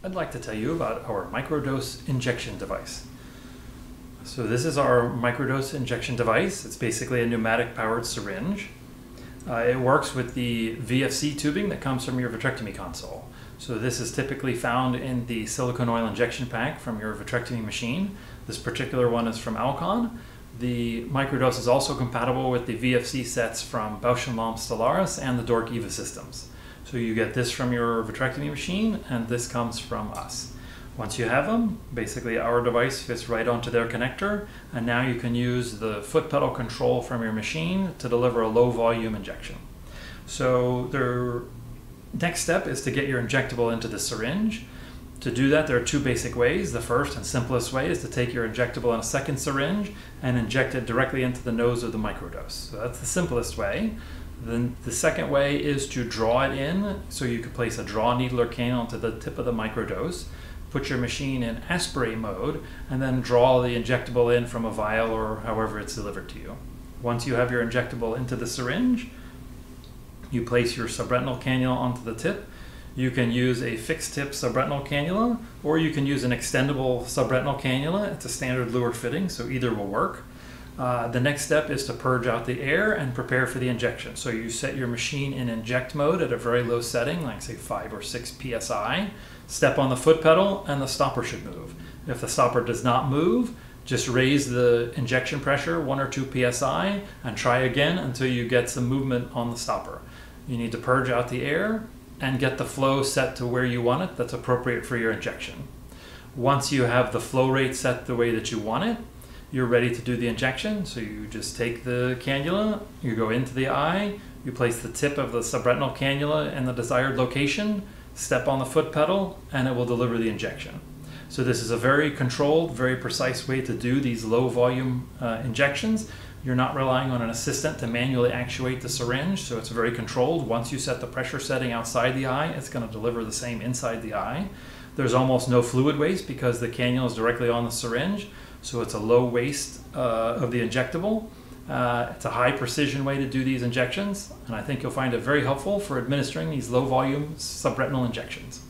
I'd like to tell you about our MicroDose Injection Device. So this is our MicroDose Injection Device. It's basically a pneumatic powered syringe. It works with the VFC tubing that comes from your vitrectomy console. So this is typically found in the silicone oil injection pack from your vitrectomy machine. This particular one is from Alcon. The MicroDose is also compatible with the VFC sets from Bausch & Lomb Stellaris and the Dork Eva systems. So you get this from your vitrectomy machine, and this comes from us. Once you have them, basically our device fits right onto their connector, and now you can use the foot pedal control from your machine to deliver a low volume injection. So the next step is to get your injectable into the syringe. To do that, there are two basic ways. The first and simplest way is to take your injectable in a second syringe and inject it directly into the nose of the MicroDose. So that's the simplest way. Then the second way is to draw it in, so you could place a draw needle or cannula onto the tip of the MicroDose, put your machine in aspirate mode, and then draw the injectable in from a vial or however it's delivered to you. Once you have your injectable into the syringe, you place your subretinal cannula onto the tip. You can use a fixed tip subretinal cannula, or you can use an extendable subretinal cannula. It's a standard Luer fitting, so either will work. The next step is to purge out the air and prepare for the injection. So you set your machine in inject mode at a very low setting, like say 5 or 6 psi. Step on the foot pedal and the stopper should move. If the stopper does not move, just raise the injection pressure 1 or 2 psi and try again until you get some movement on the stopper. You need to purge out the air and get the flow set to where you want it that's appropriate for your injection. Once you have the flow rate set the way that you want it, you're ready to do the injection. So you just take the cannula, you go into the eye, you place the tip of the subretinal cannula in the desired location, step on the foot pedal, and it will deliver the injection. So this is a very controlled, very precise way to do these low volume injections. You're not relying on an assistant to manually actuate the syringe, so it's very controlled. Once you set the pressure setting outside the eye, it's going to deliver the same inside the eye. There's almost no fluid waste because the cannula is directly on the syringe, so it's a low waste of the injectable. It's a high precision way to do these injections, and I think you'll find it very helpful for administering these low volume subretinal injections.